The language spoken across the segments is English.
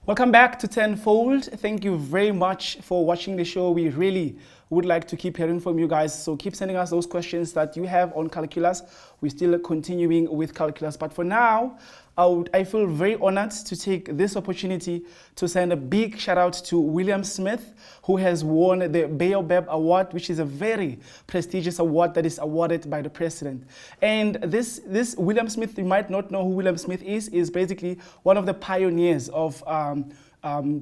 Welcome back to Tenfold. Thank you very much for watching the show. We really would like to keep hearing from you guys. So keep sending us those questions that you have on calculus. We're still continuing with calculus. But for now, I feel very honored to take this opportunity to send a big shout out to William Smith, who has won the Baobab Award, which is a very prestigious award that is awarded by the president. And this William Smith, you might not know who William Smith is basically one of the pioneers of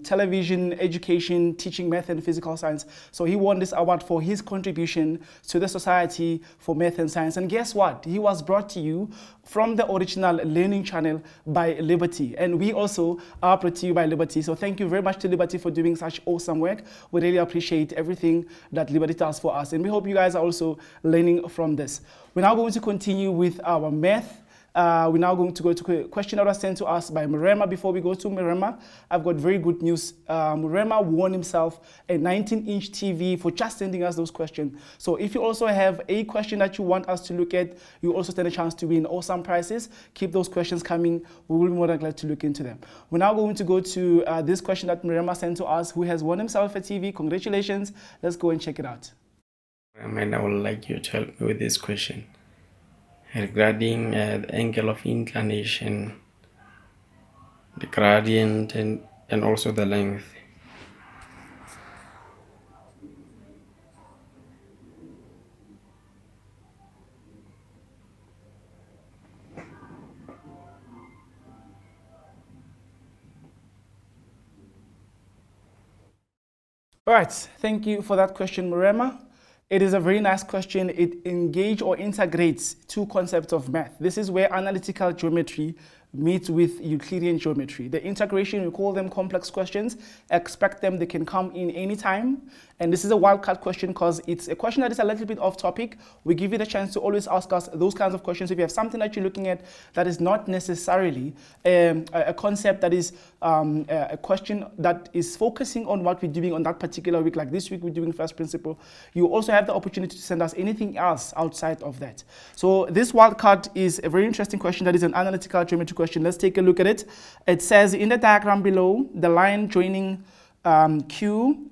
television education, teaching math and physical science. So he won this award for his contribution to the Society for Math and Science. And guess what? He was brought to you from the original Learning Channel by Liberty. And we also are brought to you by Liberty. So thank you very much to Liberty for doing such awesome work. We really appreciate everything that Liberty does for us. And we hope you guys are also learning from this. We're now going to continue with our math. We're now going to go to a question that was sent to us by Murema. Before we go to Murema, I've got very good news. Murema won himself a 19-inch TV for just sending us those questions. So if you also have a question that you want us to look at, you also stand a chance to win awesome prizes. Keep those questions coming. We will be more than glad to look into them. We're now going to go to this question that Murema sent to us, who has won himself a TV. Congratulations. Let's go and check it out. And I would like you to help me with this question. Regarding the angle of inclination, the gradient, and also the length. All right, thank you for that question, Murema. It is a very nice question. It engages or integrates two concepts of math. This is where analytical geometry meets with Euclidean geometry. The integration, we call them complex questions. Expect them, they can come in any time. And this is a wildcard question because it's a question that is a little bit off topic. We give you the chance to always ask us those kinds of questions. If you have something that you're looking at that is not necessarily a concept that is a question that is focusing on what we're doing on that particular week, like this week we're doing first principle, you also have the opportunity to send us anything else outside of that. So this wildcard is a very interesting question that is an analytical geometry question. Let's take a look at it. It says in the diagram below, the line joining Q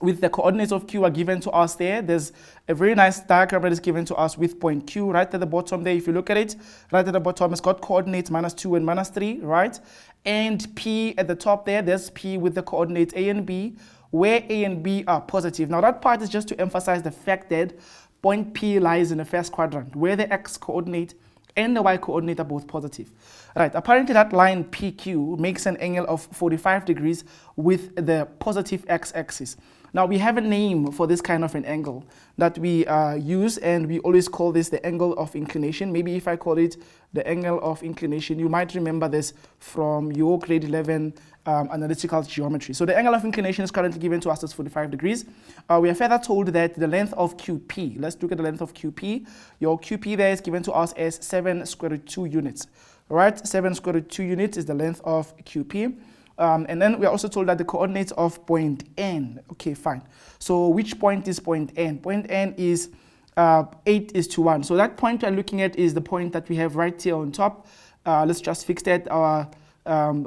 with the coordinates of Q are given to us there. There's a very nice diagram that is given to us with point Q right at the bottom there. If you look at it, right at the bottom, it's got coordinates -2 and -3, right? And P at the top there, there's P with the coordinates A and B, where A and B are positive. Now that part is just to emphasize the fact that point P lies in the first quadrant, where the X coordinate and the Y coordinate are both positive. Right, apparently that line PQ makes an angle of 45 degrees with the positive X-axis. Now we have a name for this kind of an angle that we use, and we always call this the angle of inclination. Maybe if I call it the angle of inclination, you might remember this from your grade 11 analytical geometry. So the angle of inclination is currently given to us as 45 degrees. We are further told that the length of QP, let's look at the length of QP. Your QP there is given to us as 7 square root 2 units. All right, 7 square root 2 units is the length of QP. And then we are also told that the coordinates of point N. Okay, fine. So which point is point N? Point N is 8:1. So that point we're looking at is the point that we have right here on top. Let's just fix that. Our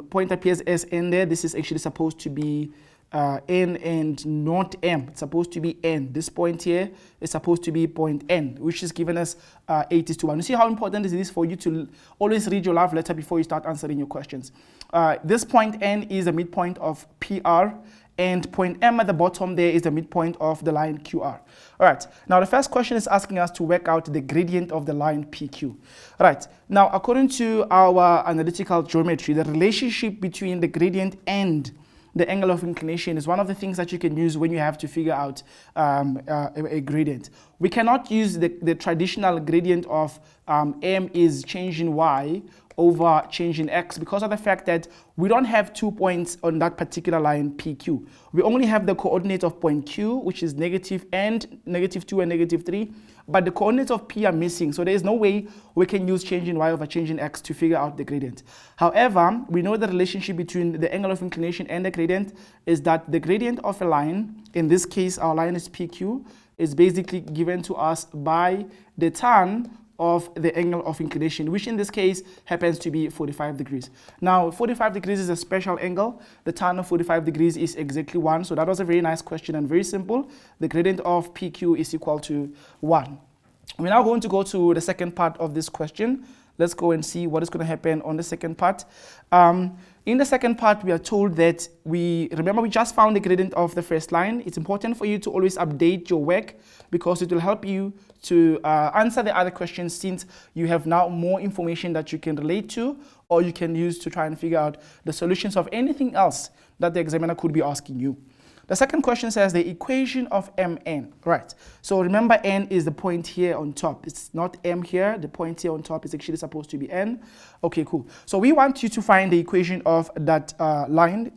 point appears as N there. This is actually supposed to be N and not M. It's supposed to be N. This point here is supposed to be point N, which is given as 8:1. You see how important it is for you to always read your love letter before you start answering your questions. This point N is the midpoint of PR, and point M at the bottom there is the midpoint of the line QR. All right, now the first question is asking us to work out the gradient of the line PQ. All right, now according to our analytical geometry, the relationship between the gradient and the angle of inclination is one of the things that you can use when you have to figure out a gradient. We cannot use the traditional gradient of M is change in Y over change in X because of the fact that we don't have 2 points on that particular line PQ. We only have the coordinate of point Q, which is -2 and -3, but the coordinates of P are missing, so there is no way we can use change in Y over change in X to figure out the gradient. However, we know the relationship between the angle of inclination and the gradient is that the gradient of a line, in this case our line is PQ, is basically given to us by the tan of the angle of inclination, which in this case happens to be 45 degrees. Now, 45 degrees is a special angle. The tan of 45 degrees is exactly 1. So that was a very nice question and very simple. The gradient of PQ is equal to 1. We're now going to go to the second part of this question. Let's go and see what is going to happen on the second part. In the second part, we are told that remember we just found the gradient of the first line. It's important for you to always update your work because it will help you to answer the other questions, since you have now more information that you can relate to or you can use to try and figure out the solutions of anything else that the examiner could be asking you. The second question says the equation of Mn, right? So remember, n is the point here on top. It's not m here. The point here on top is actually supposed to be n. Okay, cool. So we want you to find the equation of that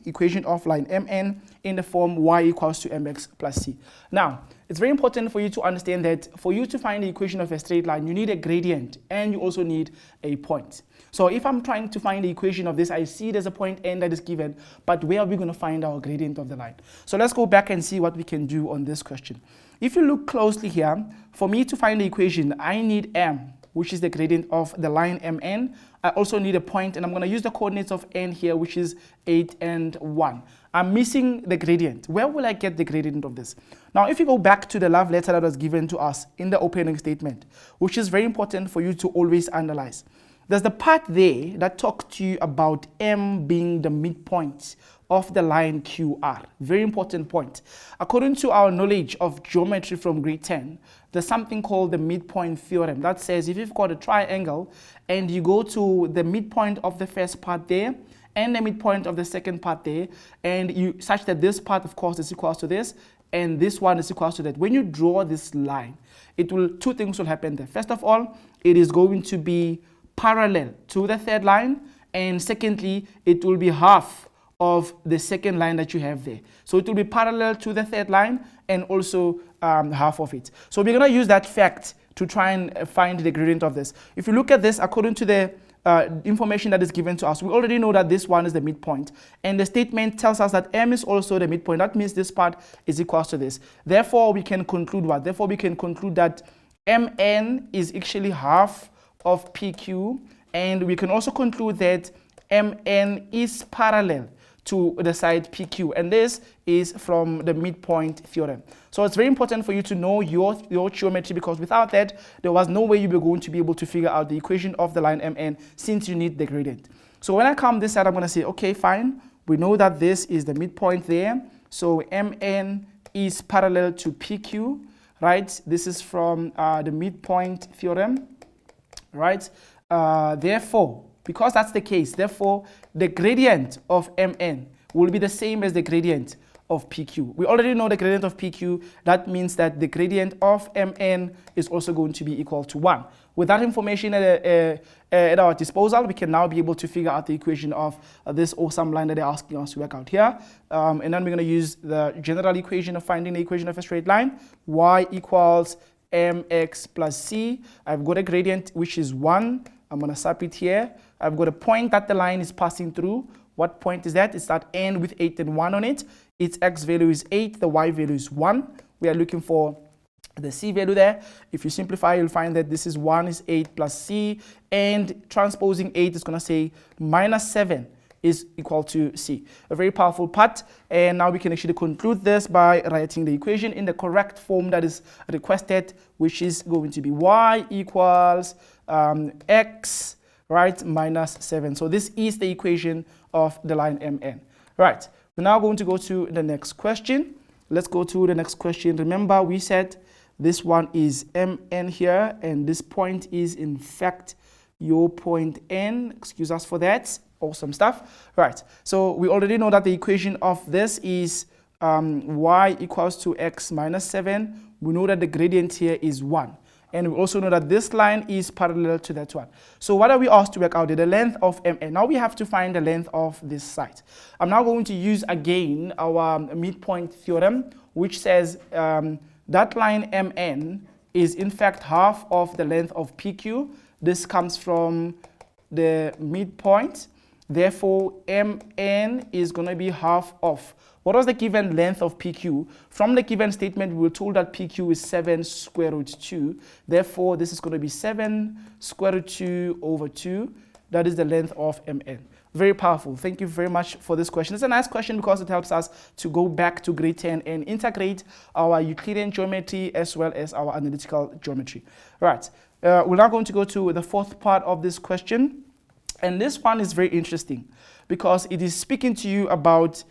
equation of line Mn in the form y equals to mx plus c. Now, it's very important for you to understand that for you to find the equation of a straight line, you need a gradient and you also need a point. So if I'm trying to find the equation of this, I see there's a point n that is given, but where are we going to find our gradient of the line? So let's go back and see what we can do on this question. If you look closely here, for me to find the equation, I need m, which is the gradient of the line Mn. I also need a point, and I'm going to use the coordinates of n here, which is 8 and 1. I'm missing the gradient. Where will I get the gradient of this? Now, if you go back to the love letter that was given to us in the opening statement, which is very important for you to always analyze. There's the part there that talks to you about M being the midpoint of the line QR. Very important point. According to our knowledge of geometry from grade 10, there's something called the midpoint theorem that says if you've got a triangle and you go to the midpoint of the first part there and the midpoint of the second part there, and you such that this part, of course, is equal to this, and this one is equal to that. When you draw this line, two things will happen there. First of all, it is going to be parallel to the third line, and secondly, it will be half of the second line that you have there. So it will be parallel to the third line and also half of it. So we're going to use that fact to try and find the gradient of this. If you look at this according to the information that is given to us, we already know that this one is the midpoint, and the statement tells us that m is also the midpoint. That means this part is equal to this. Therefore, we can conclude what? Therefore, we can conclude that mn is actually half of PQ, and we can also conclude that MN is parallel to the side PQ, and this is from the midpoint theorem. So it's very important for you to know your geometry, because without that, there was no way you were going to be able to figure out the equation of the line MN, since you need the gradient. So when I come this side, I'm going to say, okay, fine. We know that this is the midpoint there. So MN is parallel to PQ, right? This is from the midpoint theorem. Right? Therefore, because that's the case, therefore, the gradient of Mn will be the same as the gradient of PQ. We already know the gradient of PQ. That means that the gradient of Mn is also going to be equal to 1. With that information at our disposal, we can now be able to figure out the equation of this awesome line that they're asking us to work out here. And then we're going to use the general equation of finding the equation of a straight line. Y equals mx plus c. I've got a gradient which is 1. I'm going to sub it here. I've got a point that the line is passing through. What point is that? It's that n with 8 and 1 on it. Its x value is 8. The y value is 1. We are looking for the c value there. If you simplify, you'll find that this is 1 is 8 plus c. And transposing 8 is going to say minus 7 is equal to c. A very powerful part, and now we can actually conclude this by writing the equation in the correct form that is requested, which is going to be y equals x, right, minus 7. So this is the equation of the line Mn. Right, we're now going to go to the next question. Let's go to the next question. Remember, we said this one is Mn here, and this point is in fact your point n. Excuse us for that. Awesome stuff. Right, so we already know that the equation of this is y equals to x minus 7. We know that the gradient here is 1. And we also know that this line is parallel to that one. So what are we asked to work out? The length of Mn. Now we have to find the length of this side. I'm now going to use again our midpoint theorem, which says that line Mn is in fact half of the length of PQ. This comes from the midpoint. Therefore, Mn is going to be half of What was the given length of PQ? From the given statement, we were told that PQ is 7 square root 2. Therefore, this is going to be 7 square root 2 over 2. That is the length of MN. Very powerful. Thank you very much for this question. It's a nice question because it helps us to go back to grade 10 and integrate our Euclidean geometry as well as our analytical geometry. Right. We're now going to go to the fourth part of this question. And this one is very interesting because it is speaking to you about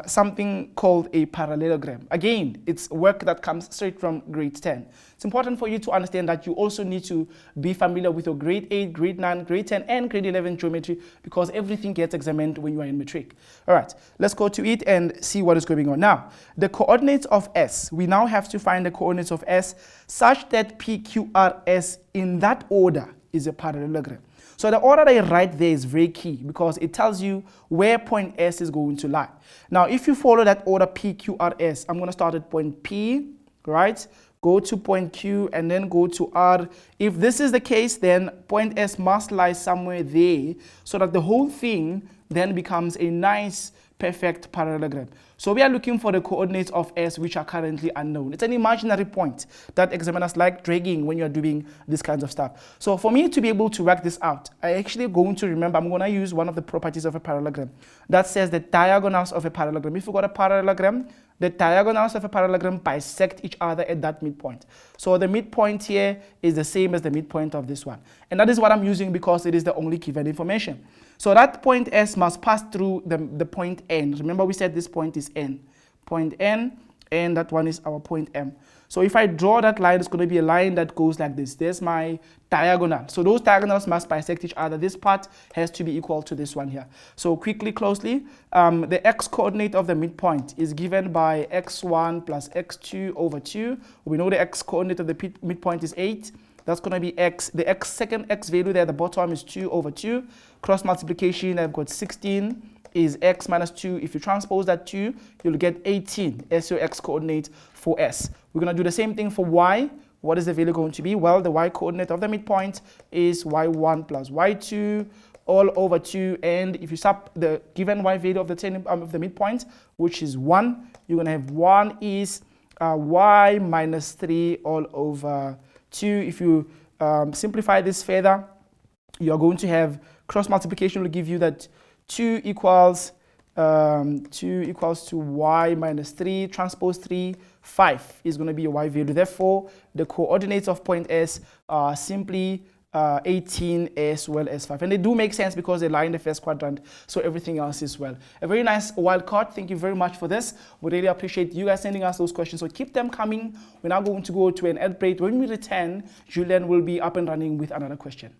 something called a parallelogram. Again, it's work that comes straight from grade 10. It's important for you to understand that you also need to be familiar with your grade 8, grade 9, grade 10, and grade 11 geometry because everything gets examined when you are in matric. All right, let's go to it and see what is going on. Now, the coordinates of S, we now have to find the coordinates of S such that PQRS in that order is a parallelogram. So the order that I write there is very key because it tells you where point S is going to lie. Now, if you follow that order PQRS, I'm going to start at point P, right? Go to point Q and then go to R. If this is the case, then point S must lie somewhere there so that the whole thing then becomes a nice, perfect parallelogram. So we are looking for the coordinates of S which are currently unknown. It's an imaginary point that examiners like dragging when you're doing this kinds of stuff. So for me to be able to work this out, I'm going to use one of the properties of a parallelogram that says the diagonals of a parallelogram. If you've got a parallelogram, the diagonals of a parallelogram bisect each other at that midpoint. So the midpoint here is the same as the midpoint of this one. And that is what I'm using because it is the only given information. So that point S must pass through the point N. Remember we said this point is N. Point N, and that one is our point M. So if I draw that line, it's going to be a line that goes like this. There's my diagonal. So those diagonals must bisect each other. This part has to be equal to this one here. So quickly, closely, the x coordinate of the midpoint is given by x1 plus x2 over 2. We know the x coordinate of the midpoint is 8. That's going to be x. The second x value there at the bottom is 2 over 2. Cross multiplication, I've got 16 is x minus 2. If you transpose that 2, you'll get 18 as your x coordinate for S. We're going to do the same thing for y. What is the value going to be? Well, the y coordinate of the midpoint is y1 plus y2 all over 2. And if you sub the given y value of the midpoint, which is 1, you're going to have 1 is y minus 3 all over 2. If you simplify this further, you're going to have cross multiplication will give you that 2 equals to y minus 3, transpose 3, 5 is going to be your y value. Therefore, the coordinates of point S are simply 18 as well as 5. And they do make sense because they lie in the first quadrant, so everything else is well. A very nice wild card. Thank you very much for this. We really appreciate you guys sending us those questions, so keep them coming. We're now going to go to an ad break. When we return, Julian will be up and running with another question.